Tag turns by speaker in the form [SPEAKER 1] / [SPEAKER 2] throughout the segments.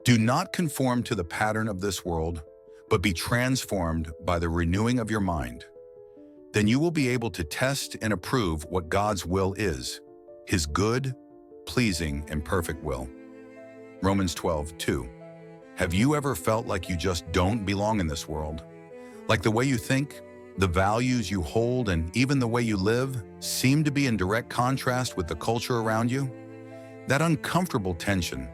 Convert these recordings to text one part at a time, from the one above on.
[SPEAKER 1] Do not conform to the pattern of this world, but be transformed by the renewing of your mind. Then you will be able to test and approve what God's will is, His good, pleasing, and perfect will. Romans 12:2. Have you ever felt like you just don't belong in this world? Like the way you think, the values you hold, and even the way you live seem to be in direct contrast with the culture around you? That uncomfortable tension,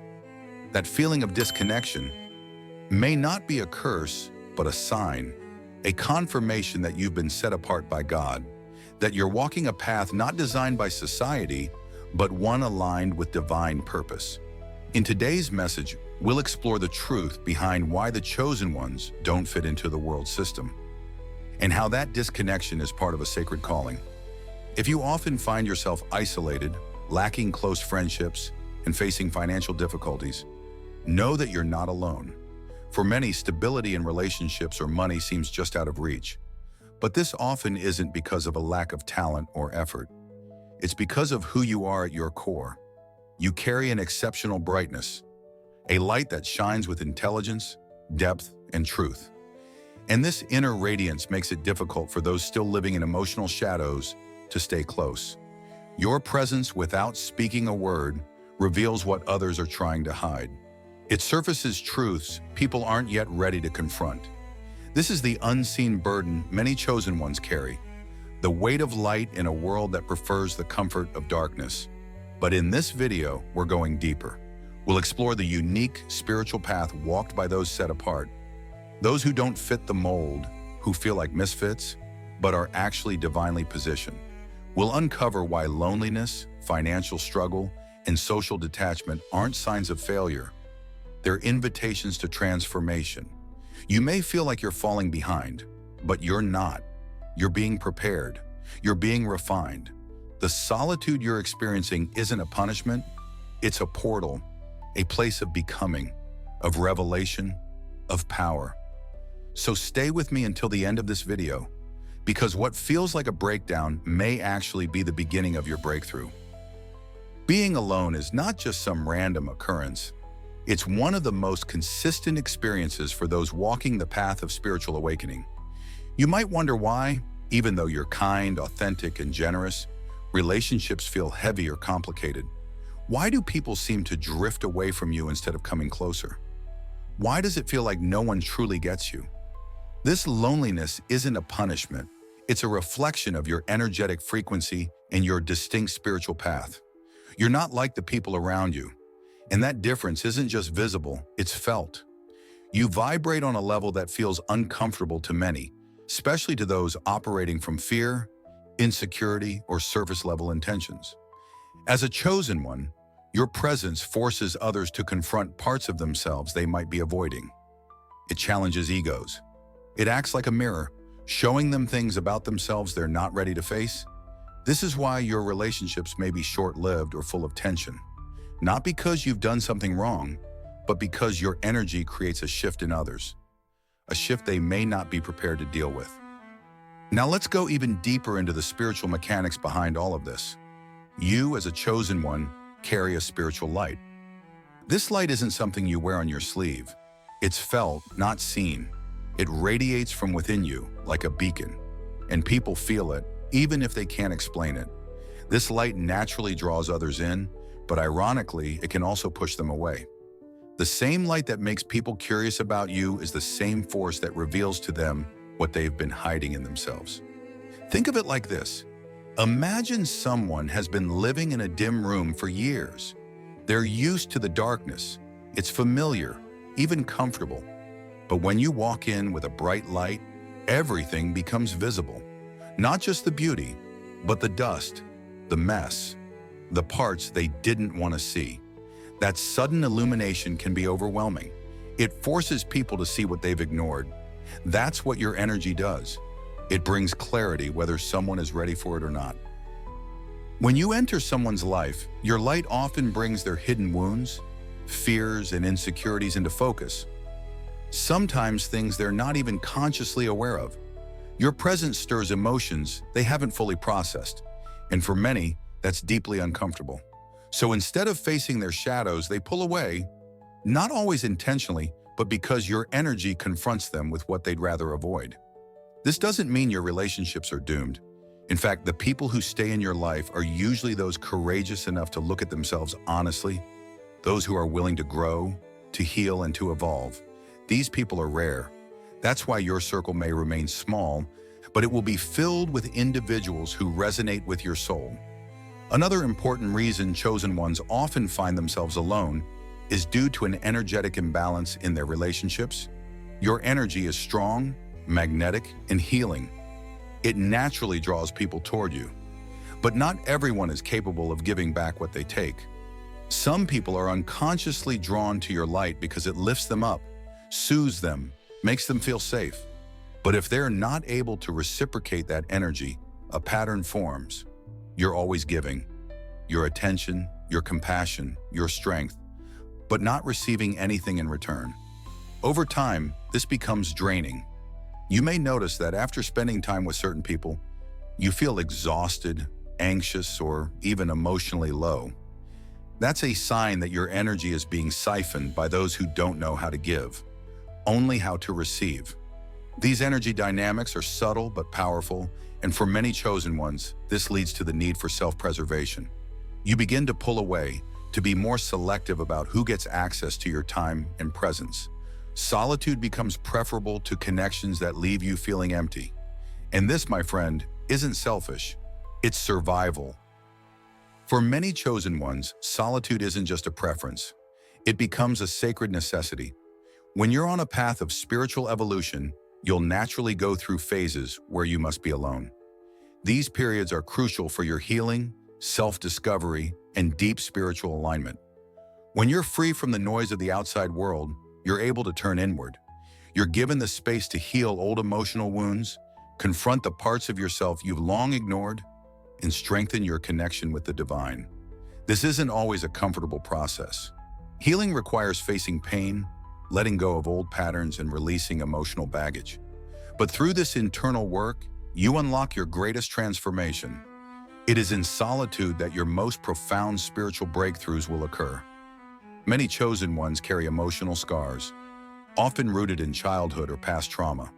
[SPEAKER 1] that feeling of disconnection, may not be a curse, but a sign, a confirmation that you've been set apart by God, that you're walking a path not designed by society, but one aligned with divine purpose. In today's message, we'll explore the truth behind why the chosen ones don't fit into the world system, and how that disconnection is part of a sacred calling. If you often find yourself isolated, lacking close friendships, and facing financial difficulties, know that you're not alone. For many, stability in relationships or money seems just out of reach. But this often isn't because of a lack of talent or effort. It's because of who you are at your core. You carry an exceptional brightness, a light that shines with intelligence, depth, and truth. And this inner radiance makes it difficult for those still living in emotional shadows to stay close. Your presence, without speaking a word, reveals what others are trying to hide. It surfaces truths people aren't yet ready to confront. This is the unseen burden many chosen ones carry, the weight of light in a world that prefers the comfort of darkness. But in this video, we're going deeper. We'll explore the unique spiritual path walked by those set apart, those who don't fit the mold, who feel like misfits, but are actually divinely positioned. We'll uncover why loneliness, financial struggle, and social detachment aren't signs of failure. They're invitations to transformation. You may feel like you're falling behind, but you're not. You're being prepared. You're being refined. The solitude you're experiencing isn't a punishment. It's a portal, a place of becoming, of revelation, of power. So stay with me until the end of this video, because what feels like a breakdown may actually be the beginning of your breakthrough. Being alone is not just some random occurrence. It's one of the most consistent experiences for those walking the path of spiritual awakening. You might wonder why, even though you're kind, authentic, and generous, relationships feel heavy or complicated. Why do people seem to drift away from you instead of coming closer? Why does it feel like no one truly gets you? This loneliness isn't a punishment. It's a reflection of your energetic frequency and your distinct spiritual path. You're not like the people around you. And that difference isn't just visible, it's felt. You vibrate on a level that feels uncomfortable to many, especially to those operating from fear, insecurity, or surface-level intentions. As a chosen one, your presence forces others to confront parts of themselves they might be avoiding. It challenges egos. It acts like a mirror, showing them things about themselves they're not ready to face. This is why your relationships may be short-lived or full of tension. Not because you've done something wrong, but because your energy creates a shift in others, a shift they may not be prepared to deal with. Now let's go even deeper into the spiritual mechanics behind all of this. You, as a chosen one, carry a spiritual light. This light isn't something you wear on your sleeve. It's felt, not seen. It radiates from within you like a beacon, and people feel it, even if they can't explain it. This light naturally draws others in, but ironically, it can also push them away. The same light that makes people curious about you is the same force that reveals to them what they've been hiding in themselves. Think of it like this. Imagine someone has been living in a dim room for years. They're used to the darkness. It's familiar, even comfortable. But when you walk in with a bright light, everything becomes visible. Not just the beauty, but the dust, the mess, the parts they didn't want to see. That sudden illumination can be overwhelming. It forces people to see what they've ignored. That's what your energy does. It brings clarity whether someone is ready for it or not. When you enter someone's life, your light often brings their hidden wounds, fears, and insecurities into focus. Sometimes things they're not even consciously aware of. Your presence stirs emotions they haven't fully processed, and for many, that's deeply uncomfortable. So instead of facing their shadows, they pull away, Not always intentionally, but because your energy confronts them with what they'd rather avoid. This doesn't mean your relationships are doomed. In fact, the people who stay in your life are usually those courageous enough to look at themselves honestly, those who are willing to grow, to heal, and to evolve. These people are rare. That's why your circle may remain small, but it will be filled with individuals who resonate with your soul. Another important reason chosen ones often find themselves alone is due to an energetic imbalance in their relationships. Your energy is strong, magnetic, and healing. It naturally draws people toward you. But not everyone is capable of giving back what they take. Some people are unconsciously drawn to your light because it lifts them up, soothes them, makes them feel safe. But if they're not able to reciprocate that energy, a pattern forms. You're always giving. Your attention, your compassion, your strength, but not receiving anything in return. Over time, this becomes draining. You may notice that after spending time with certain people, you feel exhausted, anxious, or even emotionally low. That's a sign that your energy is being siphoned by those who don't know how to give, only how to receive. These energy dynamics are subtle but powerful, and for many chosen ones, this leads to the need for self-preservation. You begin to pull away, to be more selective about who gets access to your time and presence. Solitude becomes preferable to connections that leave you feeling empty. And this, my friend, isn't selfish. It's survival. For many chosen ones, solitude isn't just a preference. It becomes a sacred necessity. When you're on a path of spiritual evolution, you'll naturally go through phases where you must be alone. These periods are crucial for your healing, self-discovery, and deep spiritual alignment. When you're free from the noise of the outside world, you're able to turn inward. You're given the space to heal old emotional wounds, confront the parts of yourself you've long ignored, and strengthen your connection with the divine. This isn't always a comfortable process. Healing requires facing pain, letting go of old patterns, and releasing emotional baggage. But through this internal work, you unlock your greatest transformation. It is in solitude that your most profound spiritual breakthroughs will occur. Many chosen ones carry emotional scars, often rooted in childhood or past trauma.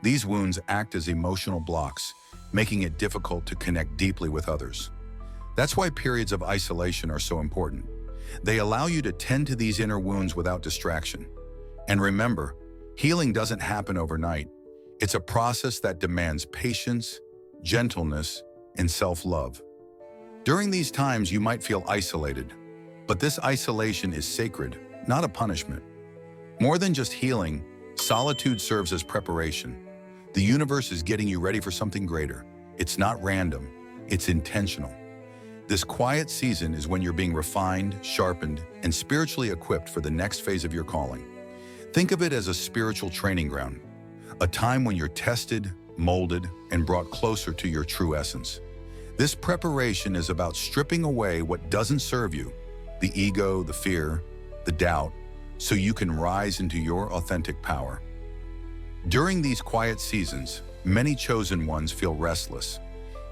[SPEAKER 1] These wounds act as emotional blocks, making it difficult to connect deeply with others. That's why periods of isolation are so important. They allow you to tend to these inner wounds without distraction. And remember, healing doesn't happen overnight. It's a process that demands patience, gentleness, and self-love. During these times, you might feel isolated, but this isolation is sacred, not a punishment. More than just healing, solitude serves as preparation. The universe is getting you ready for something greater. It's not random, it's intentional. This quiet season is when you're being refined, sharpened, and spiritually equipped for the next phase of your calling. Think of it as a spiritual training ground, a time when you're tested, molded, and brought closer to your true essence. This preparation is about stripping away what doesn't serve you, the ego, the fear, the doubt, so you can rise into your authentic power. During these quiet seasons, many chosen ones feel restless.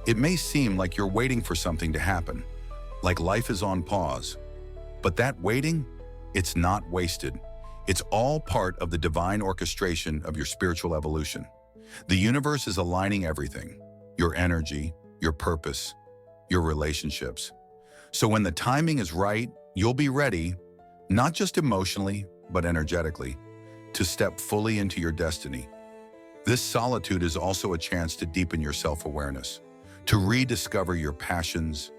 [SPEAKER 1] It may seem like you're waiting for something to happen, like life is on pause. But that waiting, it's not wasted. It's all part of the divine orchestration of your spiritual evolution. The universe is aligning everything, your energy, your purpose, your relationships. So when the timing is right, you'll be ready, not just emotionally, but energetically, to step fully into your destiny. This solitude is also a chance to deepen your self-awareness, to rediscover your passions,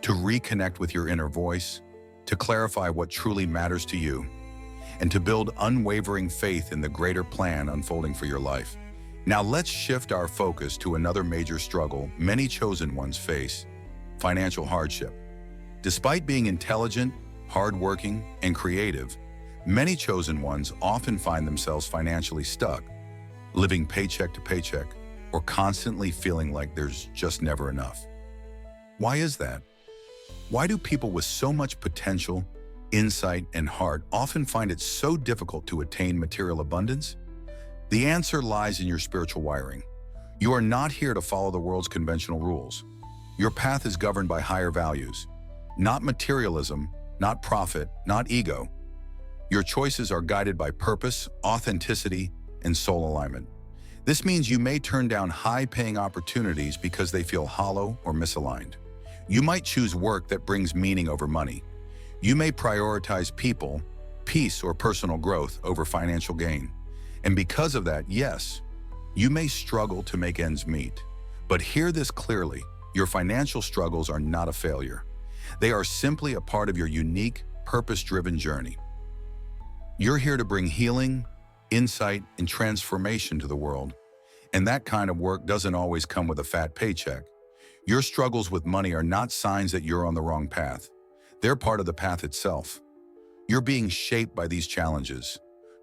[SPEAKER 1] to reconnect with your inner voice, to clarify what truly matters to you, and to build unwavering faith in the greater plan unfolding for your life. Now let's shift our focus to another major struggle many chosen ones face: financial hardship. Despite being intelligent, hardworking, and creative, many chosen ones often find themselves financially stuck, living paycheck to paycheck, or constantly feeling like there's just never enough. Why is that? Why do people with so much potential, insight, and heart often find it so difficult to attain material abundance? The answer lies in your spiritual wiring. You are not here to follow the world's conventional rules. Your path is governed by higher values, not materialism, not profit, not ego. Your choices are guided by purpose, authenticity, and soul alignment. This means you may turn down high-paying opportunities because they feel hollow or misaligned. You might choose work that brings meaning over money. You may prioritize people, peace, or personal growth over financial gain. And because of that, yes, you may struggle to make ends meet. But hear this clearly, your financial struggles are not a failure. They are simply a part of your unique, purpose-driven journey. You're here to bring healing, insight, and transformation to the world. And that kind of work doesn't always come with a fat paycheck. Your struggles with money are not signs that you're on the wrong path. They're part of the path itself. You're being shaped by these challenges,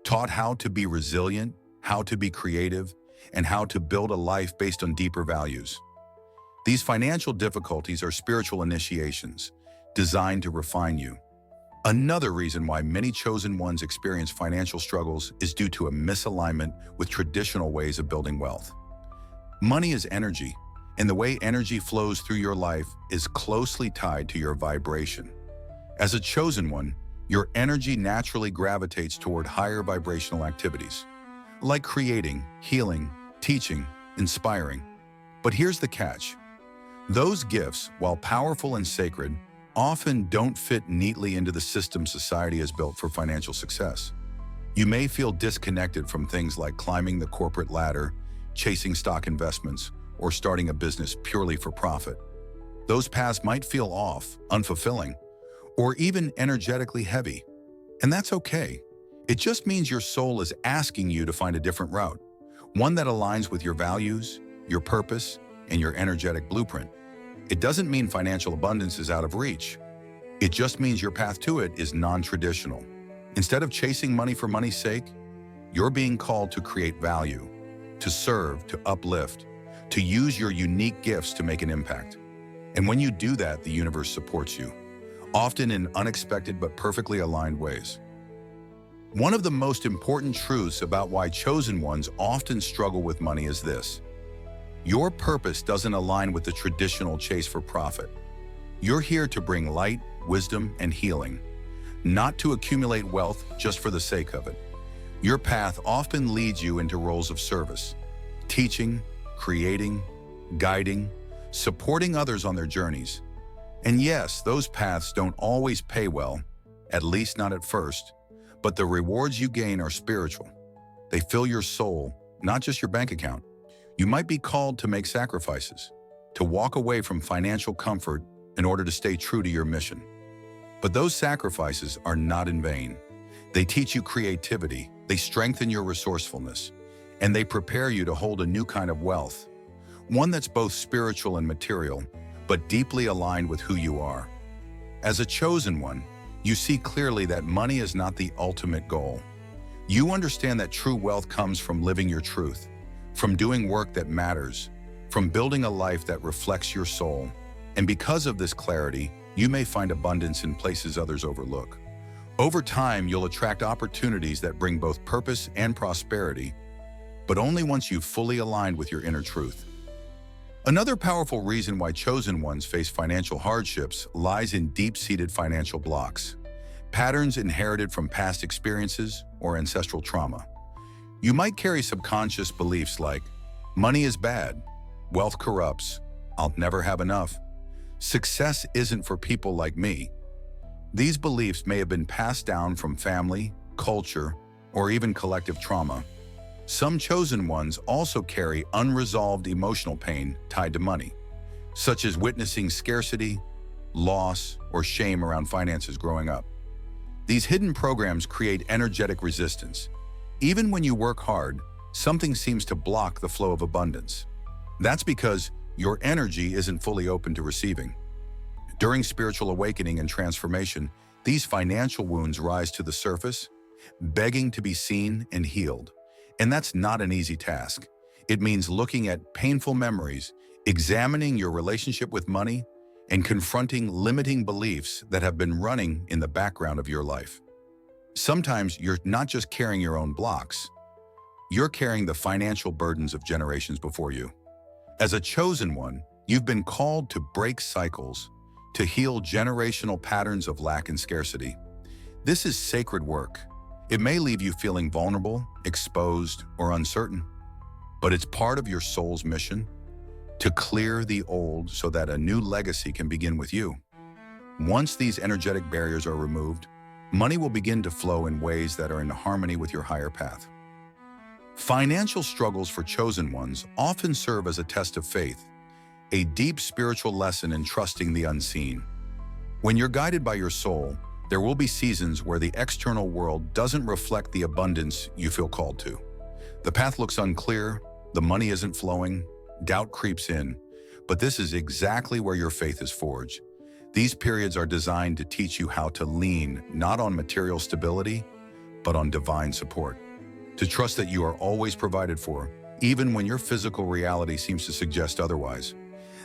[SPEAKER 1] taught how to be resilient, how to be creative, and how to build a life based on deeper values. These financial difficulties are spiritual initiations, designed to refine you. Another reason why many chosen ones experience financial struggles is due to a misalignment with traditional ways of building wealth. Money is energy, and the way energy flows through your life is closely tied to your vibration. As a chosen one, your energy naturally gravitates toward higher vibrational activities, like creating, healing, teaching, inspiring. But here's the catch. Those gifts, while powerful and sacred, often don't fit neatly into the system society has built for financial success. You may feel disconnected from things like climbing the corporate ladder, chasing stock investments, or starting a business purely for profit. Those paths might feel off, unfulfilling, or even energetically heavy. And that's okay. It just means your soul is asking you to find a different route, one that aligns with your values, your purpose, and your energetic blueprint. It doesn't mean financial abundance is out of reach. It just means your path to it is non-traditional. Instead of chasing money for money's sake, you're being called to create value, to serve, to uplift, to use your unique gifts to make an impact. And when you do that, the universe supports you, often in unexpected but perfectly aligned ways. One of the most important truths about why chosen ones often struggle with money is this. Your purpose doesn't align with the traditional chase for profit. You're here to bring light, wisdom, and healing, not to accumulate wealth just for the sake of it. Your path often leads you into roles of service, teaching, creating, guiding, supporting others on their journeys. And yes, those paths don't always pay well, at least not at first, but the rewards you gain are spiritual. They fill your soul, not just your bank account. You might be called to make sacrifices, to walk away from financial comfort in order to stay true to your mission. But those sacrifices are not in vain. They teach you creativity, they strengthen your resourcefulness, and they prepare you to hold a new kind of wealth, one that's both spiritual and material, but deeply aligned with who you are. As a chosen one, you see clearly that money is not the ultimate goal. You understand that true wealth comes from living your truth, from doing work that matters, from building a life that reflects your soul. And because of this clarity, you may find abundance in places others overlook. Over time, you'll attract opportunities that bring both purpose and prosperity, but only once you've fully aligned with your inner truth. Another powerful reason why chosen ones face financial hardships lies in deep-seated financial blocks, patterns inherited from past experiences or ancestral trauma. You might carry subconscious beliefs like, money is bad, wealth corrupts, I'll never have enough, success isn't for people like me. These beliefs may have been passed down from family, culture, or even collective trauma. Some chosen ones also carry unresolved emotional pain tied to money, such as witnessing scarcity, loss, or shame around finances growing up. These hidden programs create energetic resistance. Even when you work hard, something seems to block the flow of abundance. That's because your energy isn't fully open to receiving. During spiritual awakening and transformation, these financial wounds rise to the surface, begging to be seen and healed. And that's not an easy task. It means looking at painful memories, examining your relationship with money, and confronting limiting beliefs that have been running in the background of your life. Sometimes you're not just carrying your own blocks, you're carrying the financial burdens of generations before you. As a chosen one, you've been called to break cycles, to heal generational patterns of lack and scarcity. This is sacred work, It may leave you feeling vulnerable, exposed, or uncertain, but it's part of your soul's mission to clear the old so that a new legacy can begin with you. Once these energetic barriers are removed, money will begin to flow in ways that are in harmony with your higher path. Financial struggles for chosen ones often serve as a test of faith, a deep spiritual lesson in trusting the unseen. When you're guided by your soul, there will be seasons where the external world doesn't reflect the abundance you feel called to. The path looks unclear, the money isn't flowing, doubt creeps in, but this is exactly where your faith is forged. These periods are designed to teach you how to lean not on material stability, but on divine support. To trust that you are always provided for, even when your physical reality seems to suggest otherwise.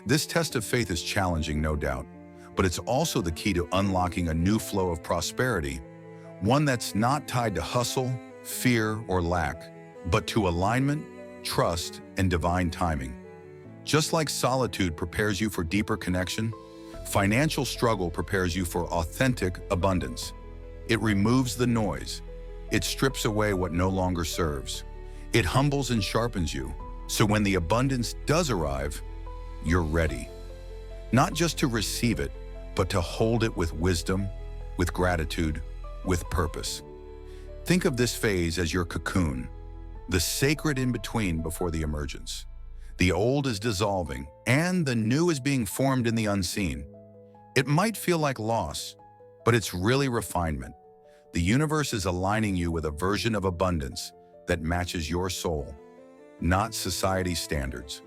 [SPEAKER 1] This test of faith is challenging, no doubt, but it's also the key to unlocking a new flow of prosperity, one that's not tied to hustle, fear, or lack, but to alignment, trust, and divine timing. Just like solitude prepares you for deeper connection, financial struggle prepares you for authentic abundance. It removes the noise. It strips away what no longer serves. It humbles and sharpens you, so when the abundance does arrive, you're ready. Not just to receive it, but to hold it with wisdom, with gratitude, with purpose. Think of this phase as your cocoon, the sacred in-between before the emergence. The old is dissolving, and the new is being formed in the unseen. It might feel like loss, but it's really refinement. The universe is aligning you with a version of abundance that matches your soul, not society's standards.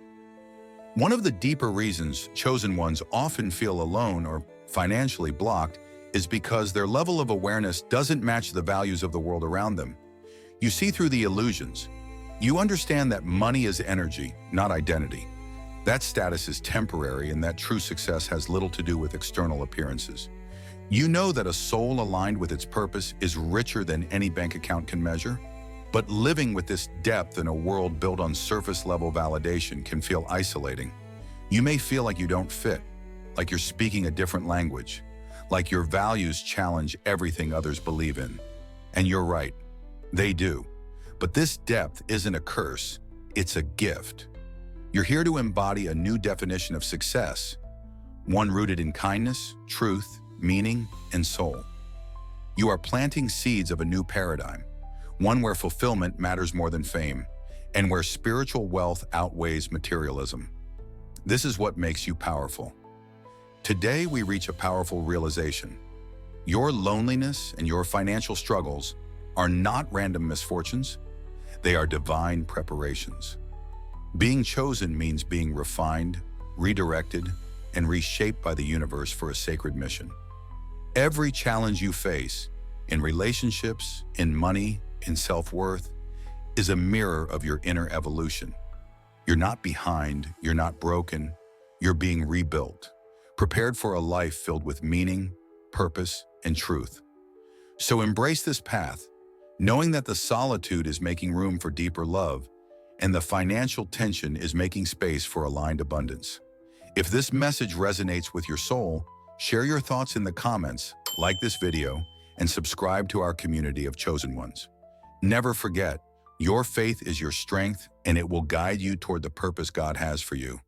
[SPEAKER 1] One of the deeper reasons chosen ones often feel alone or financially blocked is because their level of awareness doesn't match the values of the world around them. You see through the illusions. You understand that money is energy, not identity. That status is temporary and that true success has little to do with external appearances. You know that a soul aligned with its purpose is richer than any bank account can measure. But living with this depth in a world built on surface-level validation can feel isolating. You may feel like you don't fit, like you're speaking a different language, like your values challenge everything others believe in. And you're right, they do. But this depth isn't a curse, it's a gift. You're here to embody a new definition of success, one rooted in kindness, truth, meaning, and soul. You are planting seeds of a new paradigm, one where fulfillment matters more than fame, and where spiritual wealth outweighs materialism. This is what makes you powerful. Today, we reach a powerful realization. Your loneliness and your financial struggles are not random misfortunes. They are divine preparations. Being chosen means being refined, redirected, and reshaped by the universe for a sacred mission. Every challenge you face, in relationships, in money, in self-worth, is a mirror of your inner evolution. You're not behind, you're not broken, you're being rebuilt, prepared for a life filled with meaning, purpose, and truth. So embrace this path, knowing that the solitude is making room for deeper love, and the financial tension is making space for aligned abundance. If this message resonates with your soul, share your thoughts in the comments, like this video, and subscribe to our community of chosen ones. Never forget, your faith is your strength, and it will guide you toward the purpose God has for you.